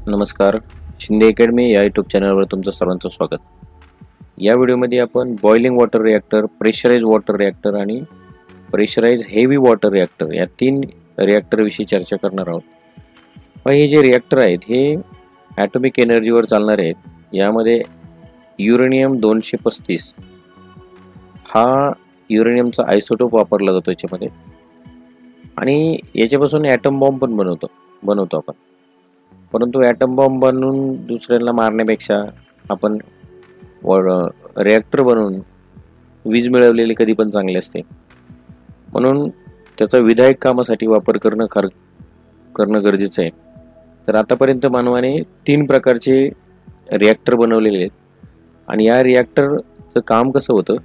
नमस्कार. शिंदे अकॅडमी या यूट्यूब चॅनलवर तुमचं सर्वांचं स्वागत. या व्हिडिओमध्ये आपण boiling water reactor, pressurise water reactor आणि प्रेशराइज हेवी वॉटर रिॲक्टर या तीन रिॲक्टरविषयी चर्चा करणार आहोत. हे जे रिॲक्टर आहेत हे ॲटॉमिक एनर्जीवर चालणारे आहेत. यामध्ये युरेनियम 235 हा युरेनियमचा आयसोटोप वापरला जातो याच्यामध्ये, आणि याच्यापासून ॲटम बॉम्ब पण बनवतो आपण. परंतु ॲटम बॉम्ब बनवून दुसऱ्यांना मारण्यापेक्षा आपण रिॲक्टर बनवून वीज मिळवलेली कधी पण चांगली असते. म्हणून त्याचा विधायक कामासाठी वापर करणं गरजेचं आहे. तर आतापर्यंत मानवाने 3 प्रकारचे रिॲक्टर बनवलेले आहेत, आणि या रिॲक्टरचं काम कसं होतं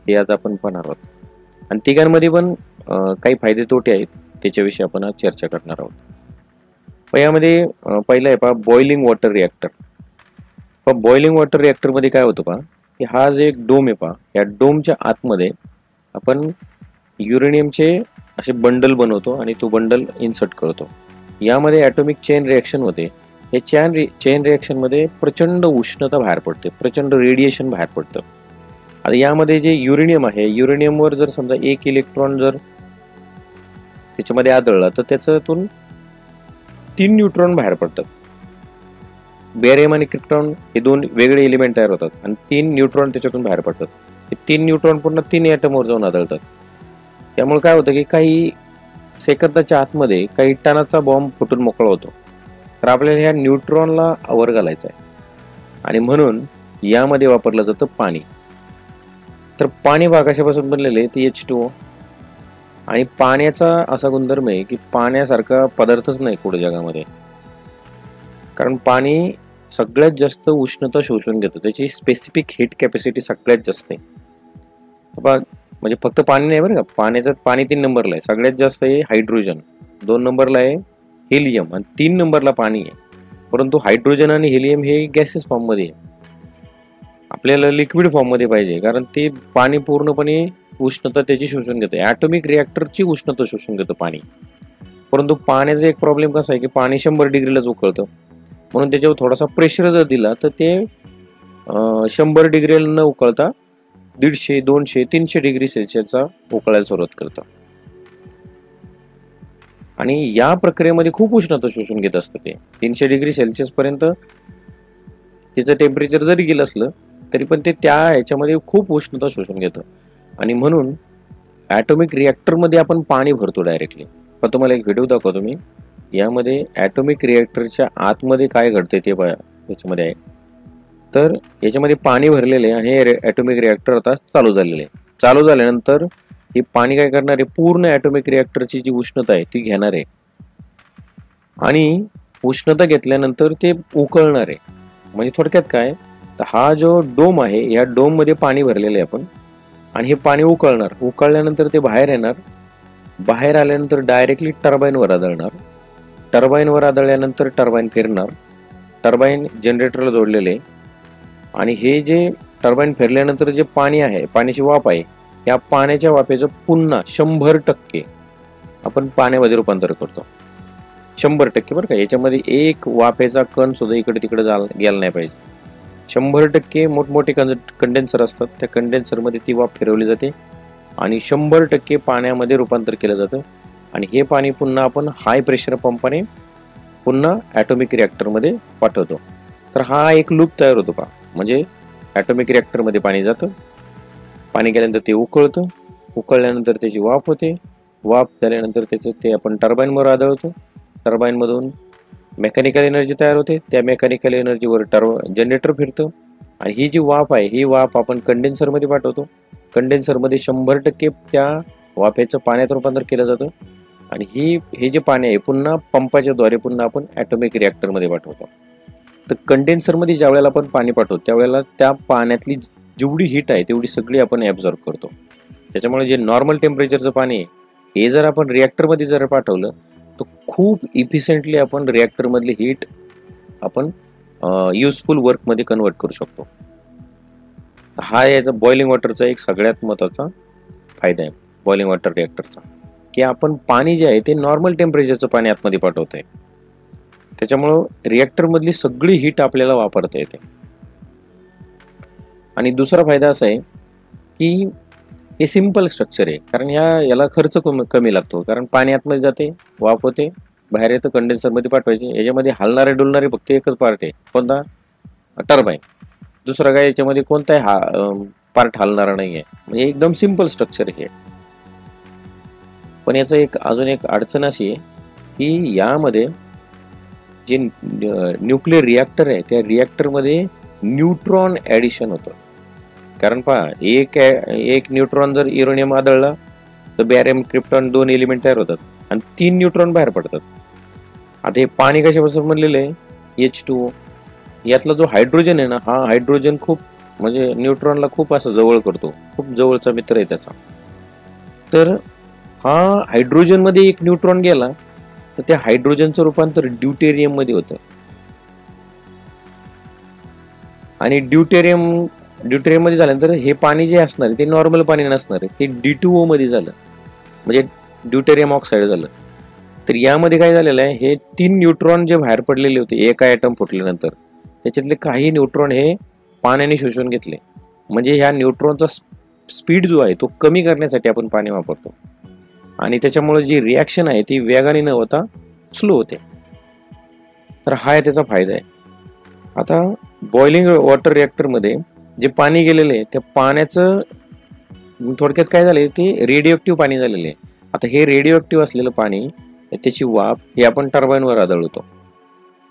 हे आज आपण पाहणार आहोत. आणि तिघांमध्ये पण काही फायदे तोटे आहेत, त्याच्याविषयी आपण आज चर्चा करणार आहोत. यामध्ये पहिला आहे boiling water reactor. Boiling water रिॲक्टरमध्ये काय होतं की हा जे एक डोम आहे या डोमच्या आतमध्ये आपण युरेनियमचे असे बंडल बनवतो आणि तो बंडल इन्सर्ट करतो. यामध्ये ॲटॉमिक चेन रिॲक्शन होते. हे चेन रिॲक्शनमध्ये प्रचंड उष्णता बाहेर पडते, प्रचंड रेडिएशन बाहेर पडतं. आता यामध्ये जे युरेनियम आहे, युरेनियमवर जर समजा एक इलेक्ट्रॉन जर त्याच्यामध्ये आदळला तर त्याच्यातून 3 न्यूट्रॉन बाहेर पडतात. बेरियम आणि क्रिप्टॉन हे 2 वेगळे एलिमेंट तयार होतात आणि 3 न्यूट्रॉन त्याच्यातून बाहेर पडतात. हे 3 न्यूट्रॉन पुन्हा 3 ॲटमवर जाऊन आदळतात. त्यामुळे काय होतं की काही सेकंदाच्या आतमध्ये काही टनाचा बॉम्ब फुटून मोकळा होतो. तर आपल्याला ह्या न्यूट्रॉनला आवर घालायचा आहे, आणि म्हणून यामध्ये वापरलं जातं पाणी. तर पाणी कशापासून बनलेलं आहे ते H2O. आणि पाण्याचा असा गुणधर्म आहे की पाण्यासारखा पदार्थच नाही कुठे जगामध्ये, कारण पाणी सगळ्यात जास्त उष्णता शोषून घेतं. त्याची स्पेसिफिक हीट कॅपॅसिटी सगळ्यात जास्त आहे. म्हणजे फक्त पाणी नाही बरं का, पाणी 3 नंबरला आहे. सगळ्यात जास्त आहे हायड्रोजन, 2 नंबरला आहे हेलियम, आणि 3 नंबरला पाणी आहे. परंतु हायड्रोजन आणि हेलियम हे गॅसेस फॉर्ममध्ये आहे. आपल्याला लिक्विड फॉर्ममध्ये पाहिजे, कारण ते पाणी पूर्णपणे उष्णता त्याची शोषून घेते. ॲटॉमिक रिॲक्टरची उष्णता शोषून घेतं पाणी. परंतु पाण्याचा एक प्रॉब्लेम कसा आहे की पाणी 100 डिग्रीलाच उकळतं. म्हणून त्याच्यावर थोडासा प्रेशर जर दिला तर ते 100 डिग्रीला न उकळता 150, 200, 300 डिग्री सेल्सिअसचा उकळायला सुरुवात करतं. आणि या प्रक्रियेमध्ये खूप उष्णता शोषून घेत असतं. ते 300 डिग्री सेल्सिअस पर्यंत त्याचं टेम्परेचर जरी गेलं असलं तरी पण ते त्या ह्याच्यामध्ये खूप उष्णता शोषून घेतं. आणि म्हणून ॲटॉमिक रिॲक्टरमध्ये आपण पाणी भरतो डायरेक्टली. पण तुम्हाला एक व्हिडिओ दाखवतो मी. यामध्ये ॲटॉमिक रिॲक्टरच्या आतमध्ये काय घडते ते याच्यामध्ये आहे. तर याच्यामध्ये पाणी भरलेले आहे, आणि हे ॲटॉमिक रिॲक्टर आता चालू झालेले आहे. चालू झाल्यानंतर हे पाणी काय करणार आहे, पूर्ण ॲटॉमिक रिॲक्टरची जी उष्णता आहे ती घेणार आहे, आणि उष्णता घेतल्यानंतर ते उकळणार आहे. म्हणजे थोडक्यात काय, तर हा जो डोम आहे या डोममध्ये पाणी भरलेलं आहे आपण, आणि हे पाणी उकळणार. उकळल्यानंतर ते बाहेर येणार. बाहेर आल्यानंतर डायरेक्टली टर्बाईनवर आदळणार. टर्बाईनवर आदळल्यानंतर टर्बाईन फिरणार. टर्बाईन जनरेटरला जोडलेले, आणि हे जे टर्बाईन फिरल्यानंतर जे पाणी आहे, पाण्याची वाफ आहे, या पाण्याच्या वाफेचं पुन्हा 100% आपण पाण्यामध्ये रूपांतर करतो. 100% बरं का. याच्यामध्ये एक वाफेचा कण सुद्धा इकडे तिकडे गेला नाही पाहिजे. 100% मोठमोठे कंडेन्सर असतात. त्या कंडेन्सरमध्ये ती वाफ फिरवली जाते आणि 100% पाण्यामध्ये रूपांतर केलं जातं. आणि हे पाणी पुन्हा आपण हाय प्रेशर पंपाने पुन्हा ॲटॉमिक रिॲक्टरमध्ये पाठवतो. तर हा एक लूप तयार होतो म्हणजे ॲटॉमिक रिॲक्टरमध्ये पाणी जातं, पाणी गेल्यानंतर ते उकळतं, उकळल्यानंतर त्याची वाफ होते, वाफ झाल्यानंतर ते आपण टर्बाईनवर आदळतो. टर्बाईनमधून मेकॅनिकल एनर्जी तयार होते. त्या मेकॅनिकल एनर्जीवर जनरेटर फिरतं, आणि ही जी वाफ आहे ही वाफ आपण कंडेन्सरमध्ये पाठवतो. कंडेन्सरमध्ये 100% त्या वाफेचं पाण्यात रूपांतर केलं जातं, आणि हे जे पाणी आहे पुन्हा पंपाच्या द्वारे पुन्हा आपण ॲटॉमिक रिॲक्टरमध्ये पाठवतो. तर कंडेन्सरमध्ये ज्या वेळेला आपण पाणी पाठवतो त्यावेळेला त्या पाण्यातली जेवढी हीट आहे तेवढी सगळी आपण ॲब्झॉर्ब करतो. त्याच्यामुळे जे नॉर्मल टेम्परेचरचं पाणी आहे हे जर आपण रिॲक्टरमध्ये जर पाठवलं तर खूप इफिशियंटली आपण रिॲक्टरमधली हीट आपण युजफुल वर्कमध्ये कन्वर्ट करू शकतो. हा याचा बॉइलिंग वॉटरचा एक सगळ्यात महत्त्वाचा फायदा आहे बॉइलिंग वॉटर रिॲक्टरचा, की आपण पाणी जे आहे ते नॉर्मल टेम्परेचरचं पाणी आतमध्ये पाठवतोय. त्याच्यामुळं रिॲक्टर मधली सगळी हीट आपल्याला वापरता येते. आणि दुसरा फायदा असा आहे की हे सिंपल स्ट्रक्चर आहे, कारण याला खर्च कमी लागतो. कारण पाणी आतमध्ये जाते, वाफ होते, बाहेर येतं, कंडेन्सरमध्ये पाठवायचे. याच्यामध्ये हलणारे डुलणारे फक्त एकच पार्ट आहे, कोणता? टर्बाईन. दुसरा काय याच्यामध्ये कोणताही पार्ट हलणारा नाही आहे. म्हणजे एकदम सिंपल स्ट्रक्चर आहे. पण याचं अजून एक अडचण अशी आहे की यामध्ये जे न्यूक्लिअर रिॲक्टर आहे त्या रिॲक्टरमध्ये न्यूट्रॉन ॲडिशन होतं. कारण पहा, एक न्यूट्रॉन जर युरेनियम आदळला तर बॅरियम क्रिप्टॉन 2 एलिमेंट तयार होतात आणि 3 न्यूट्रॉन बाहेर पडतात. आता हे पाणी कशापासून बनलेलं आहे? H2O. यातला जो हायड्रोजन आहे ना, हा हायड्रोजन खूप म्हणजे न्यूट्रॉनला खूप असं जवळ करतो, खूप जवळचा मित्र आहे त्याचा. तर हा हायड्रोजन मध्ये एक न्यूट्रॉन गेला तर त्या हायड्रोजनचं रूपांतर ड्यूटेरियम मध्ये होतं. आणि ड्यूटेरियम मध्ये झाल्यानंतर हे पाणी जे असणार आहे ते नॉर्मल पाणी नसणार आहे, ते D2O मध्ये झालं, म्हणजे ड्यूटेरियम ऑक्साईड झालं. तर यामध्ये काय झालेलं आहे, हे 3 न्यूट्रॉन जे बाहेर पडलेले होते एका ॲटम फुटल्यानंतर, त्याच्यातले काही न्यूट्रॉन हे पाण्याने शोषून घेतले. म्हणजे ह्या न्यूट्रॉनचा स्पीड जो आहे तो कमी करण्यासाठी आपण पाणी वापरतो. आणि त्याच्यामुळे जी रिॲक्शन आहे ती वेगाने न होता स्लो होते. तर हा त्याचा फायदा आहे. आता बॉइलिंग वॉटर रिॲक्टरमध्ये जे पाणी गेलेलं आहे त्या पाण्याचं थोडक्यात काय झालंय, ते रेडिओ ॲक्टिव्ह पाणी झालेलं आहे. आता हे रेडिओ ॲक्टिव्ह असलेलं पाणी, त्याची वाफ हे आपण टर्बाईनवर आदळवतो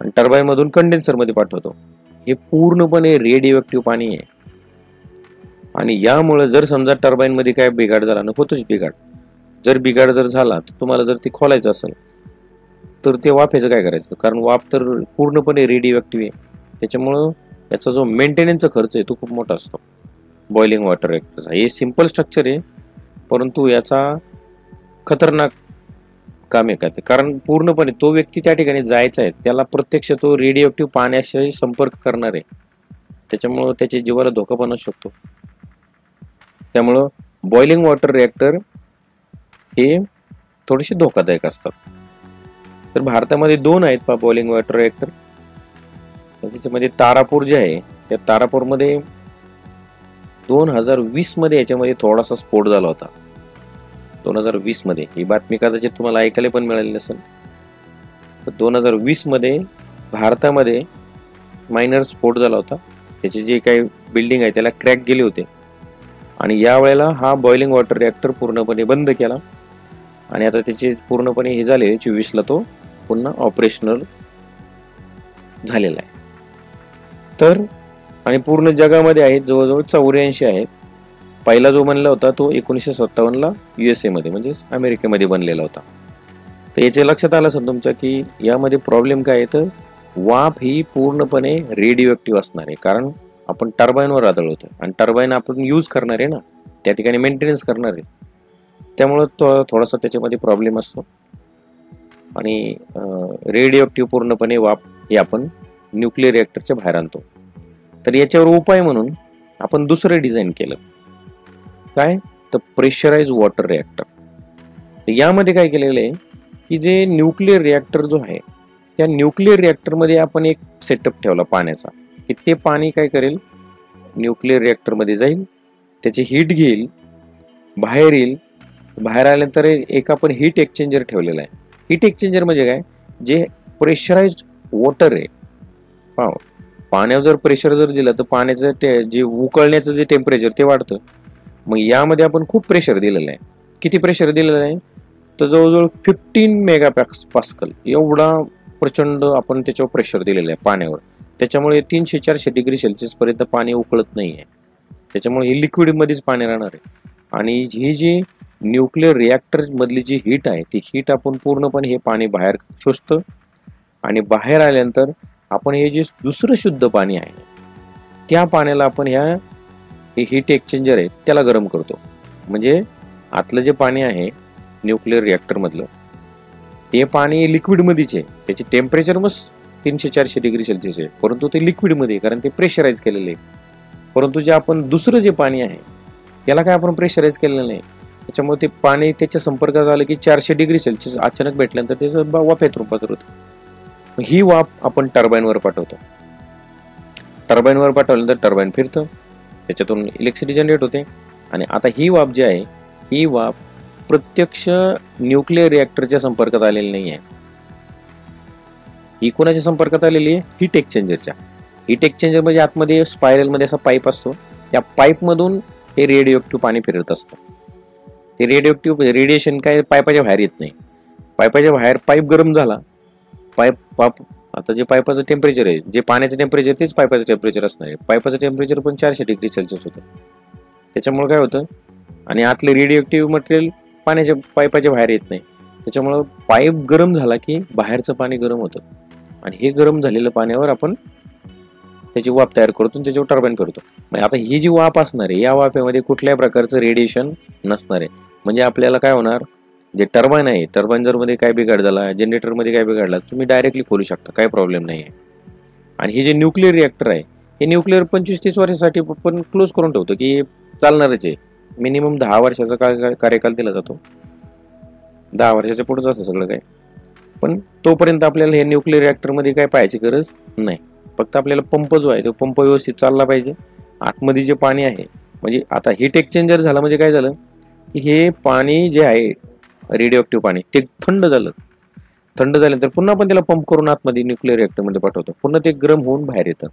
आणि टर्बाईनमधून कंडेन्सरमध्ये पाठवतो. हे पूर्णपणे रेडिओ ॲक्टिव्ह पाणी आहे. आणि यामुळे जर समजा टर्बाईनमध्ये काय बिघाड झाला ना, होतोच बिघाड. जर बिघाड झाला तर तुम्हाला जर ते खोलायचं असेल तर ते वाफेचं काय करायचं? कारण वाफ तर पूर्णपणे रेडिओ ॲक्टिव्ह आहे. त्याच्यामुळं याचा जो मेंटेनन्सचा खर्च आहे तो खूप मोठा असतो बॉइलिंग वॉटर रिॲक्टरचा. हे सिंपल स्ट्रक्चर आहे परंतु याचा खतरनाक काम आहे का ते, कारण पूर्णपणे तो व्यक्ती त्या ठिकाणी जायचा आहे, त्याला प्रत्यक्ष तो रेडिओ ॲक्टिव्ह पाण्याशी संपर्क करणार आहे. त्याच्यामुळं त्याच्या जीवाला धोका पण असू शकतो. त्यामुळं बॉइलिंग वॉटर रिॲक्टर हे थोडेसे धोकादायक असतात. तर भारतामध्ये 2 आहेत बॉइलिंग वॉटर रिॲक्टर. त्याच्यामध्ये तारापूर जे आहे त्या तारापूरमध्ये 2020 मध्ये याच्यामध्ये थोडासा स्फोट झाला होता. 2020 मध्ये ही बातमी कदाचित तुम्हाला ऐकायला पण मिळाली नसेल. तर 2020 मध्ये भारतामध्ये मायनर स्फोट झाला होता. त्याचे जे काही बिल्डिंग आहे त्याला क्रॅक गेले होते आणि या वेळेला हा बॉइलिंग वॉटर रिॲक्टर पूर्णपणे बंद केला आणि आता त्याचे पूर्णपणे हे झाले 24ला तो पुन्हा ऑपरेशनल झालेला आहे. तर आणि पूर्ण जगामध्ये आहेत जवळजवळ 84 आहेत. पहिला जो बनला होता तो 1957ला USA मध्ये म्हणजे अमेरिकेमध्ये बनलेला होता. तर याचे लक्षात आलं असेल तुमच्या की यामध्ये प्रॉब्लेम काय आहे, तर वाफ ही पूर्णपणे रेडिओ ॲक्टिव्ह असणार आहे. कारण आपण टर्बाईनवर आदळवतो आणि टर्बाईन आपण यूज करणार आहे ना, त्या ठिकाणी मेंटेनन्स करणार आहे. त्यामुळं तो थोडासा त्याच्यामध्ये प्रॉब्लेम असतो. आणि रेडिओ ॲक्टिव्ह पूर्णपणे वाफ हे आपण न्यूक्लिअर रिॲक्टरच्या बाहेर आणतो. तर याच्यावर उपाय म्हणून आपण दुसरं डिझाईन केलं. काय? तर प्रेशराइज वॉटर रिॲक्टर. यामध्ये काय केलेलं आहे की जे न्यूक्लिअर रिॲक्टर जो आहे त्या न्यूक्लिअर रिॲक्टरमध्ये आपण एक सेटअप ठेवला पाण्याचा, की ते पाणी काय करेल, न्यूक्लिअर रिॲक्टरमध्ये जाईल, त्याची हीट घेईल, बाहेर येईल. बाहेर आल्यानंतर एक आपण हीट एक्सचेंजर ठेवलेला आहे. हीट एक्सचेंजर म्हणजे काय, जे प्रेशराइज्ड वॉटर आहे, पाण्यावर जर प्रेशर जर दिलं तर पाण्याचं ते जे उकळण्याचं जे टेम्परेचर ते वाढतं. मग यामध्ये आपण खूप प्रेशर दिलेलं आहे. किती प्रेशर दिलेलं आहे, तर जवळजवळ 15 मेगापास्कल एवढा प्रचंड आपण त्याच्यावर प्रेशर दिलेलं आहे पाण्यावर. त्याच्यामुळे 300-400 डिग्री सेल्सिअस पर्यंत पाणी उकळत नाही आहे. त्याच्यामुळे हे लिक्विडमध्येच पाणी राहणार आहे. आणि ही जी न्यूक्लिअर रिॲक्टर मधली जी हीट आहे ती हीट आपण पूर्णपणे हे पाणी बाहेर शोषतं आणि बाहेर आल्यानंतर आपण हे जे दुसरं शुद्ध पाणी आहे त्या पाण्याला आपण हे हीट एक्सचेंजर आहे त्याला गरम करतो. म्हणजे आतलं जे पाणी आहे न्यूक्लिअर रिॲक्टर मधलं ते पाणी लिक्विडमध्येच आहे. त्याचे टेम्परेचर मग 300-400 डिग्री सेल्सिअस आहे, परंतु ते लिक्विडमध्ये कारण ते प्रेशराईज केलेले आहे. परंतु जे आपण दुसरं जे पाणी आहे त्याला काय आपण प्रेशराईज केलेलं नाही. त्याच्यामुळे ते पाणी त्याच्या संपर्कात आलं की 400 डिग्री सेल्सिअस अचानक भेटल्यानंतर त्याचं वाफेत रूपांतर होतं. ही वाफ आपण टर्बाईनवर पाठवतो. टर्बाईनवर पाठवल्यानंतर टर्बाईन फिरतं, त्याच्यातून इलेक्ट्रिसिटी जनरेट होते. आणि आता ही वाफ जी आहे, ही वाफ प्रत्यक्ष न्यूक्लिअर रिॲक्टरच्या संपर्कात आलेली नाही आहे. ही कोणाच्या संपर्कात आलेली आहे? हीट एक्सचेंजरच्या. हीट एक्सचेंजर म्हणजे आतमध्ये स्पायरलमध्ये असा पाईप असतो, त्या पाईपमधून हे रेडिओ ॲक्टिव्ह पाणी फिरत असतं. ते रेडिओ ॲक्टिव्ह रेडिएशन काय पाईपाच्या बाहेर येत नाही. पाईपाच्या बाहेर पाईप गरम झाला, आता जे पाईपाचं टेम्परेचर आहे, जे पाण्याचं टेम्परेचर तेच पाईपाचं टेम्परेचर असणार आहे. पाईपाचं टेम्परेचर पण 400 डिग्री सेल्सिअस होतं. त्याच्यामुळे काय होतं, आणि आतले रेडिओ ॲक्टिव्ह मटेरियल पाण्याच्या पाईपाच्या बाहेर येत नाही. त्याच्यामुळं पाईप गरम झाला की बाहेरचं पाणी गरम होतं, आणि हे गरम झालेलं पाण्यावर आपण त्याची वाफ तयार करतो आणि त्याच्यावर टर्बाईन करतो. म्हणजे आता ही जी वाफ असणार आहे, या वाफेमध्ये कुठल्याही प्रकारचं रेडिएशन नसणार आहे. म्हणजे आपल्याला काय होणार, जे टर्बाईन आहे, टर्बाईन जर मध्ये काय बिघाड झाला, जनरेटरमध्ये काय बिघाडला, तुम्ही डायरेक्टली खोलू शकता, काही प्रॉब्लेम नाही आहे. आणि हे जे न्यूक्लिअर रिॲक्टर आहे, हे न्यूक्लिअर 25-30 वर्षासाठी पण क्लोज करून ठेवतो की चालणारच आहे. मिनिमम 10 वर्षाचा कार्यकाल दिला जातो. 10 वर्षाच्या पुढेच असतं सगळं काय. पण तोपर्यंत आपल्याला हे न्यूक्लिअर रिॲक्टरमध्ये काय पाहायची गरज नाही. फक्त आपल्याला पंप जो आहे तो पंप व्यवस्थित चालला पाहिजे. आतमध्ये जे पाणी आहे, म्हणजे आता हीट एक्सचेंजर झाला म्हणजे काय झालं की हे पाणी जे आहे रेडिओ ॲक्टिव्ह पाणी ते थंड झालं. थंड झाल्यानंतर पुन्हा आपण त्याला पंप करून आतमध्ये न्यूक्लिअर रिॲक्टरमध्ये पाठवतो. पुन्हा ते गरम होऊन बाहेर येतं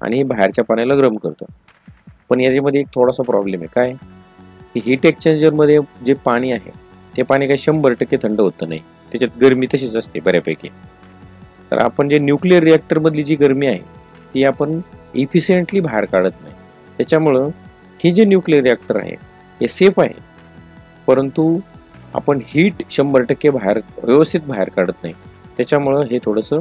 आणि बाहेरच्या पाण्याला गरम करतं. पण याच्यामध्ये एक थोडासा प्रॉब्लेम आहे. काय की हीट एक्सचेंजरमध्ये जे पाणी आहे ते पाणी काही 100% थंड होतं नाही. त्याच्यात गरमी तशीच असते बऱ्यापैकी. तर आपण जे न्यूक्लिअर रिॲक्टरमधली जी गरमी आहे ती आपण इफिशियंटली बाहेर काढत नाही. त्याच्यामुळं हे जे न्यूक्लिअर रिॲक्टर आहे हे सेफ आहे, परंतु आपण हीट 100% व्यवस्थित बाहेर काढत नाही. त्याच्यामुळं हे थोडंसं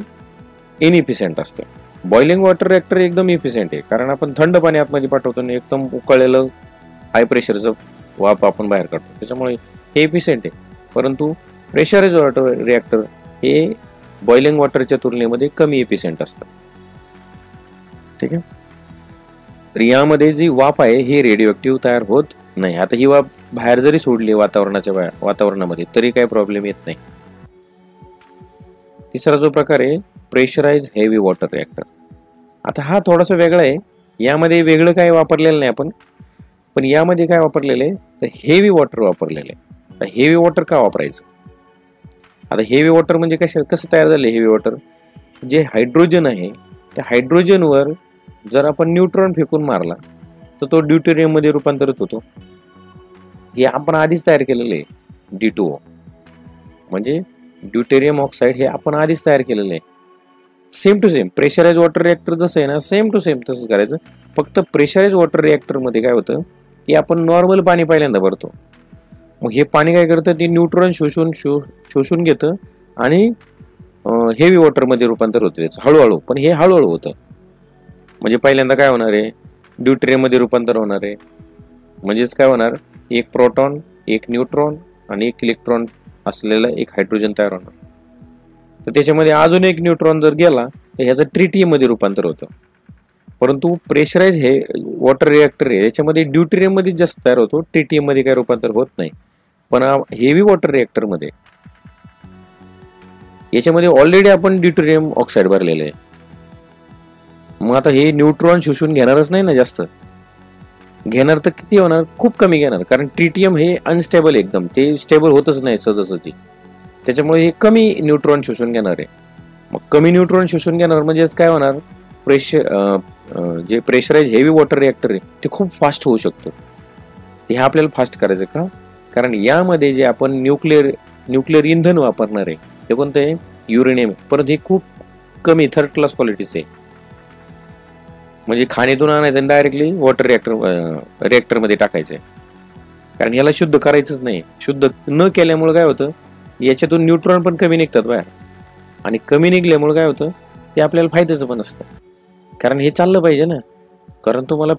इनइफिशियंट असतं. बॉइलिंग वॉटर रिॲक्टर एकदम इफिशियंट आहे, कारण आपण थंड पाणी आतमध्ये पाठवतो आणि एकदम उकळलेलं हाय प्रेशरचं वाफ आपण बाहेर काढतो. त्याच्यामुळे हे इफिशियंट आहे. परंतु प्रेशराइज वॉटर रिॲक्टर हे बॉइलिंग वॉटरच्या तुलनेमध्ये कमी इफिशियंट असतं. ठीक आहे. तर यामध्ये जी वाफ आहे ही रेडिओ ॲक्टिव्ह तयार होत नाही. आता ही वाफ बाहेर जरी सोडली वातावरणामध्ये तरी काही प्रॉब्लेम येत नाही. तिसरा जो प्रकार आहे प्रेशराइज हेवी वॉटर रिॲक्टर. आता हा थोडासा वेगळा आहे. यामध्ये वेगळं काय वापरलेलं नाही आपण, पण यामध्ये काय वापरलेलं आहे तर हेवी वॉटर वापरलेलं आहे. तर हेवी वॉटर का वापरायचं? आता हेवी वॉटर म्हणजे कसं तयार झालं हेवी वॉटर? जे हायड्रोजन आहे त्या हायड्रोजनवर जर आपण न्यूट्रॉन फेकून मारला तर तो ड्यूटेरियममध्ये रूपांतरित होतो. हे आपण आधीच तयार केलेलं आहे. D2O म्हणजे ड्यूटेरियम ऑक्साईड हे आपण आधीच तयार केलेलं आहे. Same to same pressurise water reactor जसं आहे ना, सेम टू सेम तसंच करायचं. फक्त प्रेशराइज वॉटर रिॲक्टरमध्ये काय होतं की आपण नॉर्मल पाणी पहिल्यांदा भरतो. मग हे पाणी काय करतं, ते न्यूट्रॉन शोषून घेतं आणि हेवी वॉटरमध्ये रूपांतर होतं त्याचं हळूहळू. पण हे हळूहळू होतं. म्हणजे पहिल्यांदा काय होणार आहे, ड्यूटेरियममध्ये रूपांतर होणार आहे. म्हणजेच काय होणार, एक प्रोटॉन, एक न्यूट्रॉन आणि एक इलेक्ट्रॉन असलेला एक हायड्रोजन तयार होणार. तर त्याच्यामध्ये अजून एक न्यूट्रॉन जर गेला तर ह्याचं ट्रिटियममध्ये रूपांतर होतं. परंतु प्रेशराइज हे वॉटर रिॲक्टर आहे याच्यामध्ये ड्यूटेरियममध्ये जास्त तयार होतो, ट्रिटियममध्ये काय रूपांतर होत नाही. पण हेवी वॉटर रिॲक्टरमध्ये याच्यामध्ये ऑलरेडी आपण ड्यूटेरियम ऑक्साईड भरलेलं आहे. मग आता हे न्यूट्रॉन शोषून घेणारच नाही ना, जास्त घेणार तर किती होणार, खूप कमी घेणार. कारण ट्रिटियम हे अनस्टेबल एकदम, ते स्टेबल होतच नाही सहजासहजी. त्याच्यामुळे हे कमी न्यूट्रॉन शोषून घेणार आहे. मग कमी न्यूट्रॉन शोषून घेणार म्हणजे काय होणार, जे प्रेशराइज हेवी वॉटर रिॲक्टर आहे ते खूप फास्ट होऊ शकतो. हे आपल्याला फास्ट करायचं का, कारण यामध्ये जे आपण न्यूक्लिअर इंधन वापरणार आहे ते कोणतं आहे, युरेनियम. परंतु हे खूप कमी थर्ड क्लास क्वालिटीचे आहे. म्हणजे खाणीतून आणायचं आणि डायरेक्टली वॉटर रिॲक्टरमध्ये टाकायचं आहे. कारण ह्याला शुद्ध करायचंच नाही. शुद्ध न केल्यामुळे काय होतं, याच्यातून न्यूट्रॉन पण कमी निघतात बाहेर. आणि कमी निघल्यामुळे काय होतं, ते आपल्याला फायद्याचं पण असतं. कारण हे चाललं पाहिजे ना, कारण तुम्हाला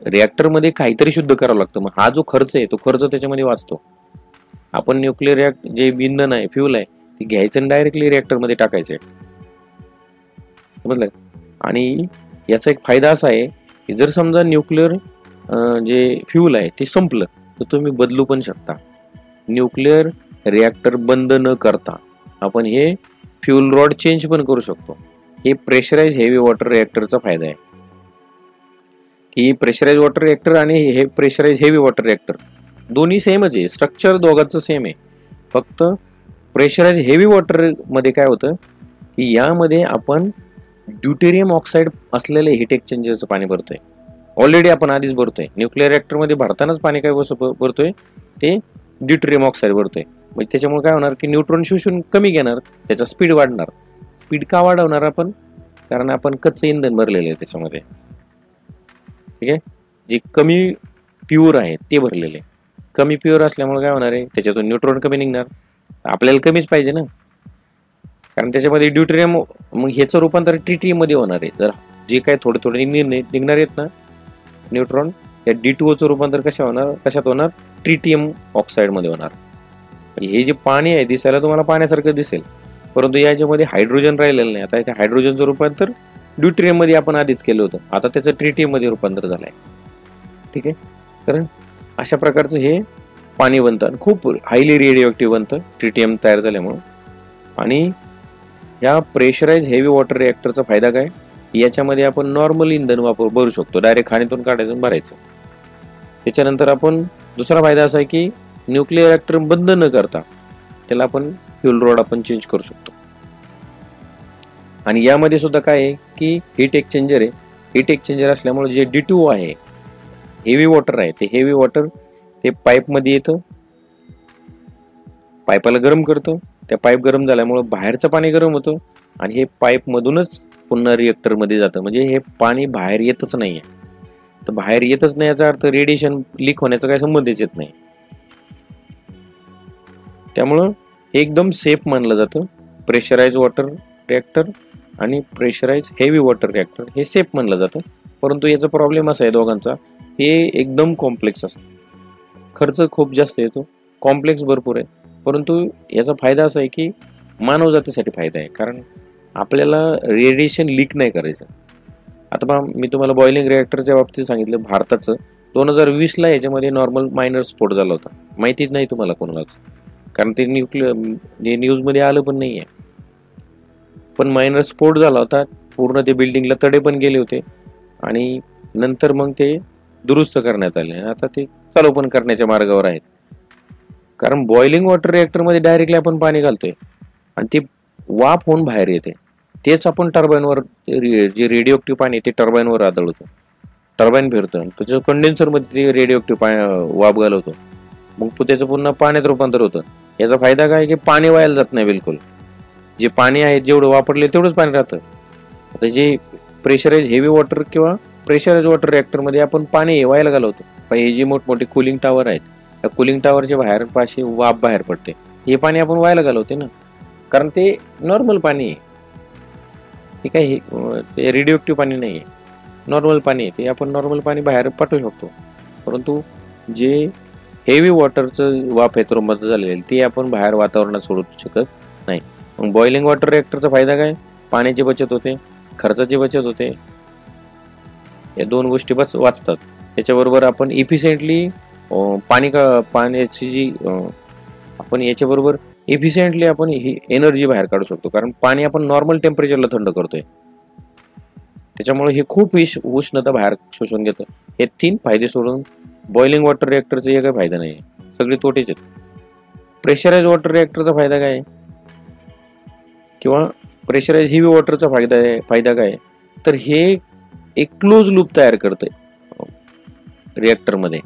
रिॲक्टरमध्ये काहीतरी शुद्ध करावं लागतं. मग हा जो खर्च आहे तो खर्च त्याच्यामध्ये वाचतो. आपण न्यूक्लिअर जे इंधन आहे, फ्यूल आहे, ते घ्यायचं आणि डायरेक्टली रिॲक्टरमध्ये टाकायचं आहे. समजलं. आणि याचा एक फायदा असा आहे की जर समजा न्यूक्लिअर जे फ्यूल आहे ते संपलं तर तुम्ही बदलू पण शकता. न्यूक्लिअर रिॲक्टर बंद न करता आपण हे फ्यूल रॉड चेंज पण करू शकतो. हे प्रेशराइज हेवी वॉटर रिएक्टरचा फायदा आहे की प्रेशराइज वॉटर रिएक्टर आणि हे प्रेशराइज हेवी वॉटर रिएक्टर दोन्ही सेमच आहे, स्ट्रक्चर दोघांचं सेम आहे. फक्त प्रेशराइज हेवी वॉटर मध्ये काय होतं की यामध्ये आपण ड्यूटेरियम ऑक्साईड असलेले हीट एक्सचेंजरचं पाणी भरतोय. ऑलरेडी आपण आधीच भरतोय. न्यूक्लिअर रिएक्टरमध्ये भरतानाच पाणी काय भरतोय ते ड्यूटेरियम ऑक्साईड भरतोय. म्हणजे त्याच्यामुळे काय होणार की न्यूट्रॉन शोषून कमी घेणार, त्याचा स्पीड वाढणार. स्पीड का वाढवणार आपण? कारण आपण कच्चं इंधन भरलेलं आहे त्याच्यामध्ये. ठीक आहे, जे कमी प्युअर आहे ते भरलेले. कमी प्युअर असल्यामुळे काय होणार आहे, त्याच्यातून न्यूट्रॉन कमी निघणार. आपल्याला कमीच पाहिजे ना, कारण त्याच्यामध्ये ड्यूटेरियम, मग ह्याचं रूपांतर ट्रिटियम मध्ये होणार आहे. जर जे काय थोडे थोडे निघणार आहेत ना न्यूट्रॉन, या D2O रूपांतर कशात होणार? ट्रिटियम ऑक्साईड मध्ये होणार. हे जे पाणी आहे दिसायला तुम्हाला पाण्यासारखं दिसेल, परंतु याच्यामध्ये हायड्रोजन राहिलेलं नाही. आता याच्या हायड्रोजनचं रूपांतर ड्यूटेरियम मध्ये आपण आधीच केलं होतं, आता त्याचं ट्रिटियम मध्ये रूपांतर झालंय. ठीक आहे, तर अशा प्रकारचं हे पाणी बनतं. खूप हायली रेडिओ ऍक्टिव्ह बनतं ट्रिटियम तयार झाल्यामुळं. आणि या प्रेशराइज हेवी वॉटर रिएक्टरचा फायदा काय? याच्यामध्ये आपण नॉर्मल इंधन भरू शकतो, डायरेक्ट खाणीतून काढायचं भरायचं. त्याच्यानंतर आपण दुसरा फायदा असा आहे की न्यूक्लिअर रिएक्टर बंद न करता त्याला आपण फ्यूल रॉड आपण चेंज करू शकतो. आणि यामध्ये सुद्धा काय आहे की हीट एक्सचेंजर आहे. हीट एक्सचेंजर असल्यामुळे जे D2O आहे, हेवी वॉटर आहे, ते हेवी वॉटर ते पाईपमध्ये येतं, पाईपाला गरम करतं. त्या पाईप गरम झाल्यामुळे बाहेरचं पाणी गरम होतं आणि हे पाईपमधूनच पुन्हा रिएक्टरमध्ये जातं. म्हणजे हे पाणी बाहेर येतच नाही आहे. तर बाहेर येतच नाही याचा अर्थ रेडिएशन लीक होण्याचा काही संबंधच येत नाही. त्यामुळं हे एकदम सेफ मानलं जातं. प्रेशराइज वॉटर रिएक्टर आणि प्रेशराइज हेवी वॉटर रिएक्टर हे सेफ मानलं जातं. परंतु याचा प्रॉब्लेम असा आहे दोघांचा, हे एकदम कॉम्प्लेक्स असतं, खर्च खूप जास्त येतो, कॉम्प्लेक्स भरपूर आहे. परंतु याचा फायदा असा आहे की मानवजातीसाठी फायदा आहे, कारण आपल्याला रेडिएशन लीक नाही करायचं. आता पहा, मी तुम्हाला बॉइलिंग रिएक्टरच्या बाबतीत सांगितलं भारताचं 2020ला याच्यामध्ये नॉर्मल मायनर स्फोट झाला होता. माहितीच नाही तुम्हाला कोणालाच, कारण ते न्यूजमध्ये आलं पण नाही आहे. पण मायनर स्फोट झाला होता, पूर्ण ते बिल्डिंगला तडे पण गेले होते आणि नंतर मग ते दुरुस्त करण्यात आले. आता ते चालू पण करण्याच्या मार्गावर आहेत. कारण बॉइलिंग वॉटर रिएक्टरमध्ये डायरेक्टली आपण पाणी घालतोय आणि ते वाफ होऊन बाहेर येते. तेच आपण टर्बाईनवर, जे रेडिओ ऍक्टिव्ह पाणी ते टर्बाईनवर आदळतो, टर्बाईन फिरतं, त्याचं कंडेन्सरमध्ये ते रेडिओ ऍक्टिव्ह वाफ घालवतो, मग त्याचं पुन्हा पाण्यात रूपांतर होतं. याचा फायदा काय की पाणी वायाला जात नाही बिलकुल. जे पाणी आहे जेवढं वापरले तेवढंच पाणी राहतं. आता जे प्रेशराइज हेवी वॉटर किंवा प्रेशराइज वॉटर रिएक्टरमध्ये आपण पाणी वायाला घालवतो. हे जे मोठमोठे कुलिंग टावर आहेत, त्या कुलिंग टावरच्या बाहेर पाशी वाफ बाहेर पडते, हे पाणी आपण वायाला घालवते ना, कारण ते नॉर्मल पाणी आहे. ते काही ते रेडिओ ऍक्टिव्ह पाणी नाही आहे, नॉर्मल पाणी आहे. ते आपण नॉर्मल पाणी बाहेर पाठवू शकतो. परंतु जे हेवी वॉटरचं वाफ आहे रूममध्ये झालेलं ते आपण बाहेर वातावरणात सोडू शकत नाही. मग बॉइलिंग वॉटर रिएक्टरचा फायदा काय? पाण्याची बचत होते, खर्चाची बचत होते, या दोन गोष्टी बस वाचतात. त्याच्याबरोबर आपण इफिशियंटली पाण्याची जी आपण याच्याबरोबर इफिशियंटली आपण ही एनर्जी बाहेर काढू शकतो, कारण पाणी आपण नॉर्मल टेम्परेचरला थंड करतोय. त्याच्यामुळे हे खूप उष्णता बाहेर शोषून घेतं. हे 3 फायदे सोडून बॉइलिंग वॉटर रिएक्टरचे हे काही फायदा नाही, सगळे तोटेच आहेत. प्रेशराइज वॉटर रिएक्टरचा फायदा काय किंवा प्रेशराइज हेवी वॉटरचा फायदा काय, तर हे एक क्लोज लूप तयार करतंय रिएक्टरमध्ये.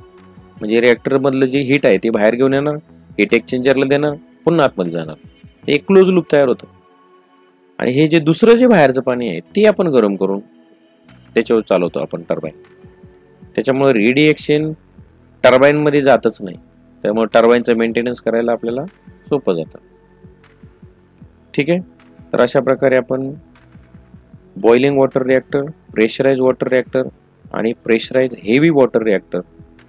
म्हणजे रिएक्टरमधलं जे हीट आहे ते बाहेर घेऊन येणार, हीट एक्सचेंजरला देणार, पुन्हा आतमध्ये जाणार. ते एक क्लोज लूप तयार होतं. आणि हे जे दुसरं जे बाहेरचं पाणी आहे ते आपण गरम करून त्याच्यावर चालवतो आपण टर्बाईन. त्याच्यामुळे रेडिएशन टर्बाईनमध्ये जातच नाही, त्यामुळे टर्बाईनचं मेंटेनन्स करायला आपल्याला सोपं जातं. ठीक आहे, तर अशा प्रकारे आपण boiling water reactor, pressurise water reactor आणि प्रेशराइज हेवी वॉटर रिएक्टर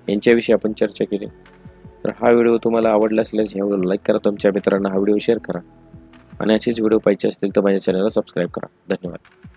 यांच्याविषयी आपण चर्चा केली. तर हा व्हिडिओ तुम्हाला आवडला असल्यास ह्या व्हिडिओला लाईक करा, तुमच्या मित्रांना हा व्हिडिओ शेअर करा आणि असेच व्हिडिओ पाहिजे असतील तर माझ्या चॅनलला सबस्क्राईब करा. धन्यवाद.